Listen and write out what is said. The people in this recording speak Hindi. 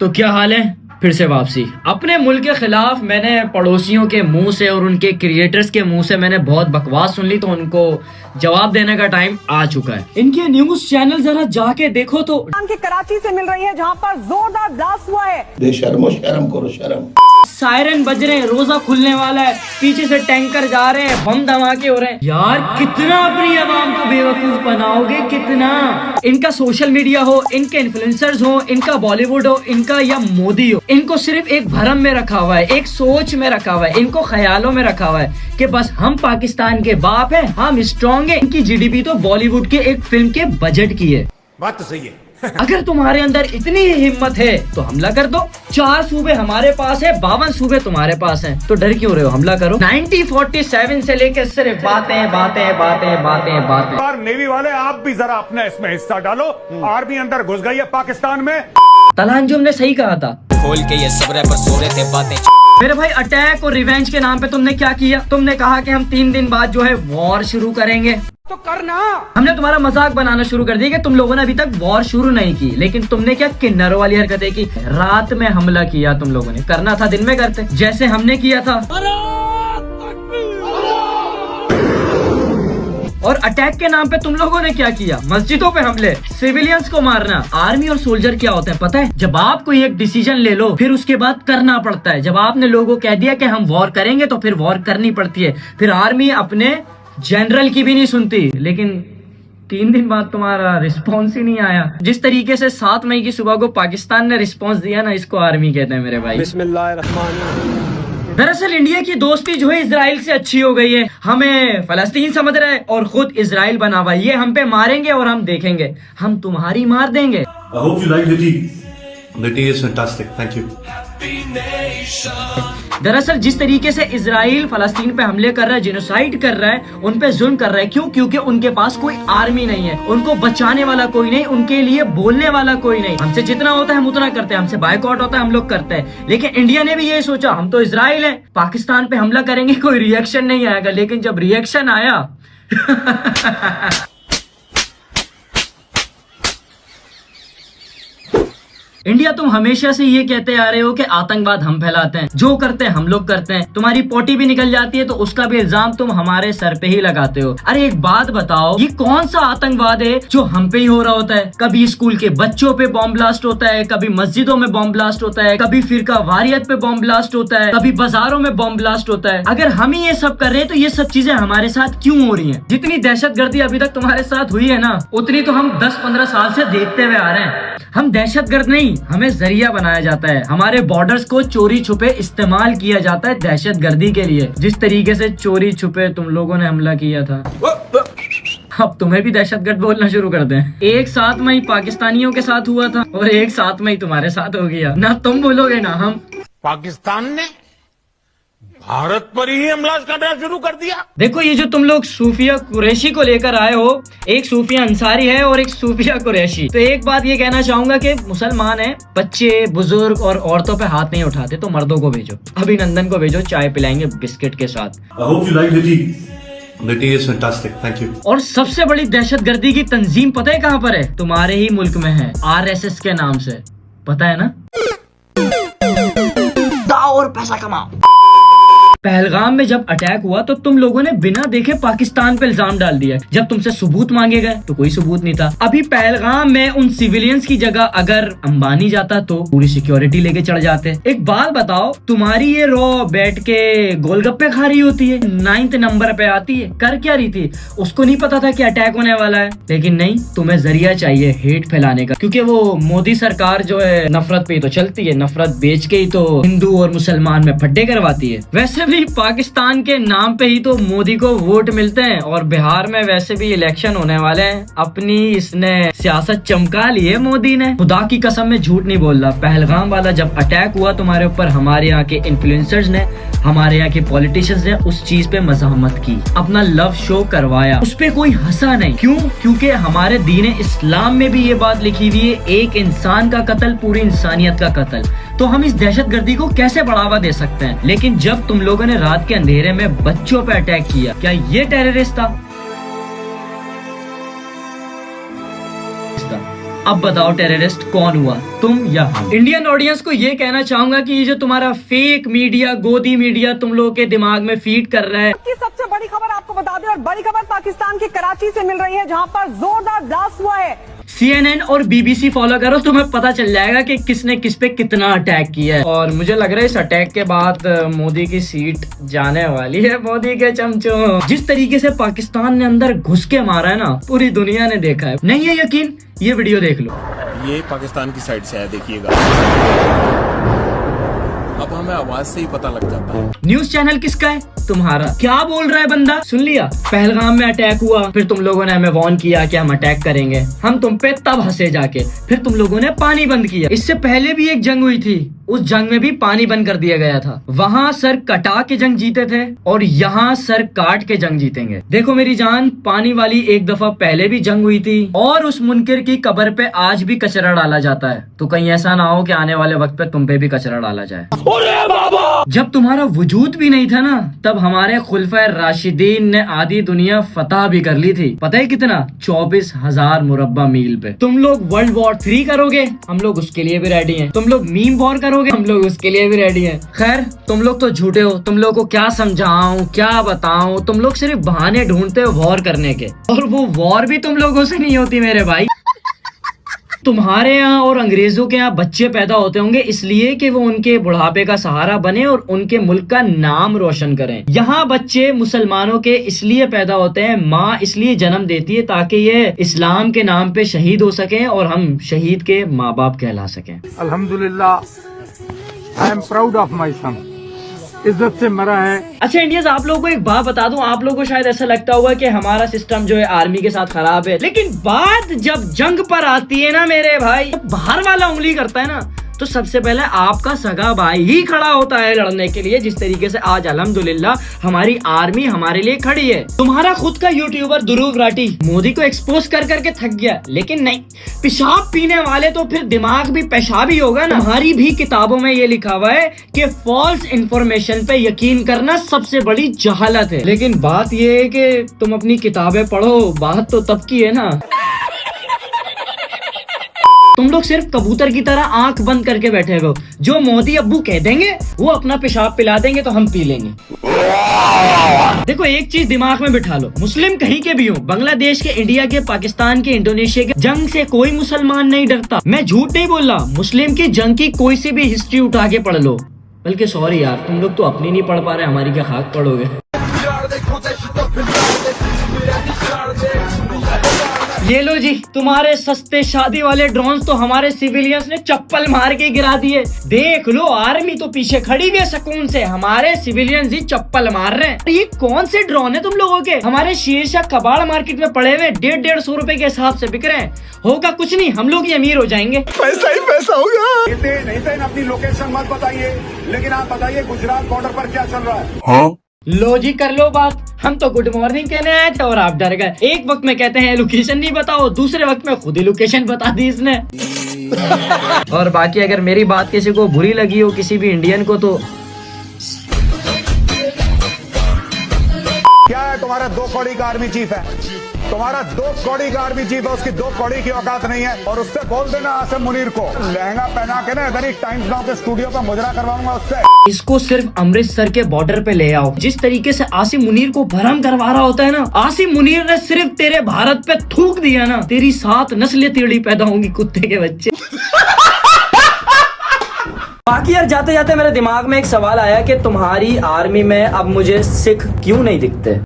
तो क्या हाल है? फिर से वापसी अपने मुल्क के खिलाफ। मैंने पड़ोसियों के मुंह से और उनके क्रिएटर्स के मुंह से मैंने बहुत बकवास सुन ली, तो उनको जवाब देने का टाइम आ चुका है। इनके न्यूज चैनल जरा जाके देखो तो की कराची से मिल रही है, जहां पर जोरदार ब्लास्ट हुआ है। बेशर्मो शर्म करो शर्म। सायरन बज रहे हैं, रोजा खुलने वाला है, पीछे से टैंकर जा रहे हैं, बम धमाके हो रहे हैं। यार कितना अपनी आवाम को बेवकूफ बनाओगे, कितना? इनका सोशल मीडिया हो, इनके इन्फ्लुएंसर्स हो, इनका बॉलीवुड हो, इनका या मोदी हो, इनको सिर्फ एक भरम में रखा हुआ है, एक सोच में रखा हुआ है, इनको ख्यालों में रखा हुआ है कि बस हम पाकिस्तान के बाप हैं, हम स्ट्रॉन्ग हैं। इनकी जीडीपी तो बॉलीवुड के एक फिल्म के बजट की है। बात तो सही है। अगर तुम्हारे अंदर इतनी ही हिम्मत है तो हमला कर दो। 4 सूबे हमारे पास है, 52 सूबे तुम्हारे पास हैं, तो डर क्यों रहे हो? हमला करो। 1947 से लेकर सिर्फ बातें बातें बातें बातें बातें। नेवी वाले आप भी जरा अपना इसमें हिस्सा डालो। आर्मी अंदर घुस गई है पाकिस्तान में। तलांजुम ने सही कहा था। खोल के ये सब रैपर सो रहे थे बातें। मेरे भाई, अटैक और रिवेंज के नाम पे तुमने क्या किया? तुमने कहा कि हम 3 दिन बाद जो है वॉर शुरू करेंगे, तो करना। हमने तुम्हारा मजाक बनाना शुरू कर दिया कि तुम लोगों ने अभी तक वॉर शुरू नहीं की, लेकिन तुमने क्या किन्नरों वाली हरकतें की। रात में हमला किया तुम लोगों ने, करना था दिन में करते जैसे हमने किया था। और अटैक के नाम पे तुम लोगों ने क्या किया? मस्जिदों पे हमले, सिविलियंस को मारना। आर्मी और सोल्जर क्या होता है पता है? जब आप कोई एक डिसीजन ले लो फिर उसके बाद करना पड़ता है। जब आपने लोगों को कह दिया कि हम वॉर करेंगे तो फिर वॉर करनी पड़ती है। फिर आर्मी अपने जनरल की भी नहीं सुनती, लेकिन 3 दिन बाद तुम्हारा रिस्पॉन्स ही नहीं आया। जिस तरीके से 7 मई की सुबह को पाकिस्तान ने रिस्पॉन्स दिया ना, इसको आर्मी कहते हैं मेरे भाई। दरअसल इंडिया की दोस्ती जो है इजराइल से अच्छी हो गई है। हमें फलस्तीन समझ रहा है और खुद इजराइल बना हुआ है। ये हम पे मारेंगे और हम देखेंगे, हम तुम्हारी मार देंगे। I hope you like the tea. The tea is fantastic. Thank you. दरअसल जिस तरीके से इजराइल फलस्तीन पे हमले कर रहा है, जिनोसाइड कर रहा है, उन पे जुल्म कर रहा है, क्यों? क्योंकि उनके पास कोई आर्मी नहीं है, उनको बचाने वाला कोई नहीं, उनके लिए बोलने वाला कोई नहीं। हमसे जितना होता है हम उतना करते हैं, हमसे बायकॉट होता है हम लोग करते हैं। लेकिन इंडिया ने भी ये सोचा हम तो इजराइल है, पाकिस्तान पे हमला करेंगे, कोई रिएक्शन नहीं आएगा। लेकिन जब रिएक्शन आया इंडिया, तुम हमेशा से ये कहते आ रहे हो कि आतंकवाद हम फैलाते हैं, जो करते हैं हम लोग करते हैं। तुम्हारी पोटी भी निकल जाती है तो उसका भी इल्जाम तुम हमारे सर पे ही लगाते हो। अरे एक बात बताओ, ये कौन सा आतंकवाद है जो हम पे ही हो रहा होता है? कभी स्कूल के बच्चों पे बॉम्ब ब्लास्ट होता है, कभी मस्जिदों में बॉम्ब ब्लास्ट होता है, कभी फिरका वारियत पे बॉम्ब ब्लास्ट होता है, कभी बाजारों में बॉम्ब ब्लास्ट होता है। अगर हम ही ये सब कर रहे हैं तो ये सब चीजें हमारे साथ क्यों हो रही है? जितनी दहशतगर्दी अभी तक तुम्हारे साथ हुई है ना, उतनी तो हम 10-15 साल से देखते हुए आ रहे हैं। हम दहशतगर्द नहीं, हमें जरिया बनाया जाता है। हमारे बॉर्डर्स को चोरी छुपे इस्तेमाल किया जाता है दहशतगर्दी के लिए। जिस तरीके से चोरी छुपे तुम लोगों ने हमला किया था, अब तुम्हें भी दहशतगर्द बोलना शुरू कर दें। एक 7 मई पाकिस्तानियों के साथ हुआ था और एक 7 मई तुम्हारे साथ हो गया। ना तुम बोलोगे ना हम। पाकिस्तान ने भारत पर ही हमला करना शुरू कर दिया। देखो, ये जो तुम लोग सूफिया कुरैशी को लेकर आए हो, एक सूफिया अंसारी है और एक सूफिया कुरैशी। तो एक बात ये कहना चाहूंगा कि मुसलमान है, बच्चे बुजुर्ग और औरतों पे हाथ नहीं उठाते, तो मर्दों को भेजो। अभिनंदन को भेजो, चाय पिलाएंगे बिस्किट के साथ। I hope you like the tea. The tea is fantastic. Thank you. और सबसे बड़ी दहशतगर्दी की तंजीम पता है कहाँ पर है? तुम्हारे ही मुल्क में है, RSS के नाम से। पता है ना? दाओ और पैसा कमाओ। पहलगाम में जब अटैक हुआ तो तुम लोगों ने बिना देखे पाकिस्तान पे इल्जाम डाल दिया। जब तुमसे सबूत मांगे गए तो कोई सबूत नहीं था। अभी पहलगाम में उन सिविलियंस की जगह अगर अंबानी जाता तो पूरी सिक्योरिटी लेके चढ़ जाते। एक बात बताओ, तुम्हारी ये रो बैठ के गोलगप्पे खा रही होती है, 9th नंबर पे आती है, कर क्या रही थी? उसको नहीं पता था कि अटैक होने वाला है। लेकिन नहीं, तुम्हें जरिया चाहिए हेट फैलाने का, क्योंकि वो मोदी सरकार जो है नफरत पे ही तो चलती है, नफरत बेच के ही तो हिंदू और मुसलमान में फड्डे करवाती है। वैसे भी पाकिस्तान के नाम पे ही तो मोदी को वोट मिलते हैं, और बिहार में वैसे भी इलेक्शन होने वाले हैं। अपनी इसने सियासत चमका ली है मोदी ने। खुदा की कसम में झूठ नहीं बोल रहा। पहलगाम वाला जब अटैक हुआ तुम्हारे ऊपर, हमारे यहाँ के इन्फ्लुएंसर्स ने, हमारे यहाँ के पॉलिटिशियंस ने उस चीज पे मज़ाहमत की, अपना लव शो करवाया, उस पे कोई हंसा नहीं। क्यों? क्योंकि हमारे दीन इस्लाम में भी ये बात लिखी हुई है, एक इंसान का कत्ल पूरी इंसानियत का कत्ल। तो हम इस दहशतगर्दी को कैसे बढ़ावा दे सकते हैं? लेकिन जब तुम लोगों ने रात के अंधेरे में बच्चों पे अटैक किया, क्या ये टेररिस्ट था? अब बताओ टेररिस्ट कौन हुआ? तुम या हम। इंडियन ऑडियंस को ये कहना चाहूंगा कि ये जो तुम्हारा फेक मीडिया, गोदी मीडिया तुम लोगों के दिमाग में फीड कर रहा है। की सबसे बड़ी खबर आपको बता दें, और बड़ी खबर पाकिस्तान के कराची से मिल रही है, जहां पर जोरदार ब्लास्ट हुआ है। CNN और BBC फॉलो करो, तुम्हें पता चल जाएगा कि किसने किस पे कितना अटैक किया है। और मुझे लग रहा है इस अटैक के बाद मोदी की सीट जाने वाली है। मोदी के चमचों, जिस तरीके से पाकिस्तान ने अंदर घुस के मारा है ना, पूरी दुनिया ने देखा है। नहीं है यकीन? ये वीडियो देख लो। ये पाकिस्तान की साइड से है, देखिएगा। अब हमें आवाज से ही पता लग जाता है। न्यूज चैनल किसका है? तुम्हारा। क्या बोल रहा है बंदा? सुन लिया? पहलगाम में अटैक हुआ, फिर तुम लोगों ने हमें वार्न किया कि हम अटैक करेंगे, हम तुम पे तब हंसे जाके, फिर तुम लोगों ने पानी बंद किया। इससे पहले भी एक जंग हुई थी, उस जंग में भी पानी बंद कर दिया गया था। वहाँ सर कटा के जंग जीते थे और यहाँ सर काट के जंग जीतेंगे। देखो मेरी जान, पानी वाली एक दफा पहले भी जंग हुई थी और उस मुनकिर की कब्र पे आज भी कचरा डाला जाता है। तो कहीं ऐसा ना हो कि आने वाले वक्त पे तुम पे भी कचरा डाला जाए। जब तुम्हारा वजूद भी नहीं था ना, तब हमारे खुलफा राशिदीन ने आधी दुनिया फतह भी कर ली थी। पता है कितना? 24,000 मुरब्बा मील पे। तुम लोग वर्ल्ड वॉर 3 करोगे, हम लोग उसके लिए भी रेडी हैं। तुम लोग मीम वॉर करोगे, हम लोग उसके लिए भी रेडी हैं। खैर, तुम लोग तो झूठे हो। तुम लोग को क्या समझाऊं, क्या बताऊं? तुम लोग सिर्फ बहाने ढूंढते हो वॉर करने के, और वो वॉर भी तुम लोगों से नहीं होती मेरे भाई। तुम्हारे यहाँ और अंग्रेजों के यहाँ बच्चे पैदा होते होंगे इसलिए कि वो उनके बुढ़ापे का सहारा बने और उनके मुल्क का नाम रोशन करें। यहाँ बच्चे मुसलमानों के इसलिए पैदा होते हैं, माँ इसलिए जन्म देती है ताकि ये इस्लाम के नाम पे शहीद हो सकें और हम शहीद के माँ बाप कहला सकें। अल्हम्दुलिल्लाह, I am proud of my son. इज्जत से मरा है। अच्छा इंडियंस, आप लोगों को एक बात बता दूं, आप लोगों को शायद ऐसा लगता होगा कि हमारा सिस्टम जो है आर्मी के साथ खराब है, लेकिन बात जब जंग पर आती है ना मेरे भाई, जब बाहर वाला उंगली करता है ना, तो सबसे पहले आपका सगा भाई ही खड़ा होता है लड़ने के लिए। जिस तरीके से आज अल्हम्दुलिल्लाह हमारी आर्मी हमारे लिए खड़ी है। तुम्हारा खुद का यूट्यूबर ध्रुव राठी मोदी को एक्सपोज कर करके थक गया, लेकिन नहीं, पेशाब पीने वाले तो फिर दिमाग भी पेशाब ही होगा ना। हमारी भी किताबों में ये लिखा हुआ है कि फॉल्स इंफॉर्मेशन पे यकीन करना सबसे बड़ी जहालत है। लेकिन बात ये है कि तुम अपनी किताबें पढ़ो, बात तो तब की है ना। तुम लोग सिर्फ कबूतर की तरह आंख बंद करके बैठे हो। जो मोदी अब्बू कह देंगे वो अपना पेशाब पिला देंगे तो हम पी लेंगे। देखो एक चीज दिमाग में बिठा लो, मुस्लिम कहीं के भी हो, बांग्लादेश के, इंडिया के, पाकिस्तान के, इंडोनेशिया के, जंग से कोई मुसलमान नहीं डरता। मैं झूठ नहीं बोल रहा। मुस्लिम की जंग की कोई सी भी हिस्ट्री उठा के पढ़ लो। बल्कि सॉरी यार, तुम लोग तो अपनी नहीं पढ़ पा रहे, हमारी क्या खाक पढ़ोगे। ये लो जी, तुम्हारे सस्ते शादी वाले ड्रोन तो हमारे सिविलियंस ने चप्पल मार के गिरा दिए। देख लो, आर्मी तो पीछे खड़ी हुई है सुकून से, हमारे सिविलियंस ही चप्पल मार रहे हैं। ये कौन से ड्रोन है तुम लोगों के? हमारे शेरशाह कबाड़ मार्केट में पड़े हुए 150-150 रुपए के हिसाब से बिक रहे हैं। होगा कुछ नहीं, हम लोग ही अमीर हो जाएंगे। पैसा ही पैसा होगा। नहीं अपनी लोकेशन मत बताइए, लेकिन आप बताइए गुजरात बॉर्डर पर क्या चल रहा है। हाँ? लो जी, कर लो बात। हम तो गुड मॉर्निंग कहने आए थे और आप डर गए। एक वक्त में कहते हैं लोकेशन नहीं बताओ, दूसरे वक्त में खुद ही लोकेशन बता दी इसने। और बाकी अगर मेरी बात किसी को बुरी लगी हो, किसी भी इंडियन को, तो क्या है तुम्हारा 2 कौड़ी का आर्मी चीफ है, तुम्हारा 2 कौड़ी का आर्मी चीफ है, उसकी 2 कौड़ी की औकात नहीं है। और उससे बोल देना आसिम मुनीर को लहंगा पहना के ना इधर ही टाइम्स नाउ के स्टूडियो पर मुजरा करवाऊंगा उससे। इसको सिर्फ अमृतसर के बॉर्डर पे ले आओ। जिस तरीके से आसिम मुनीर को भरम करवा रहा होता है ना, आसिम मुनीर ने सिर्फ तेरे भारत पे थूक दिया ना, तेरी 7 नस्लें टेढ़ी पैदा होंगी, कुत्ते के बच्चे। बाकी यार, जाते जाते मेरे दिमाग में एक सवाल आया कि तुम्हारी आर्मी में अब मुझे सिख क्यों नहीं दिखते।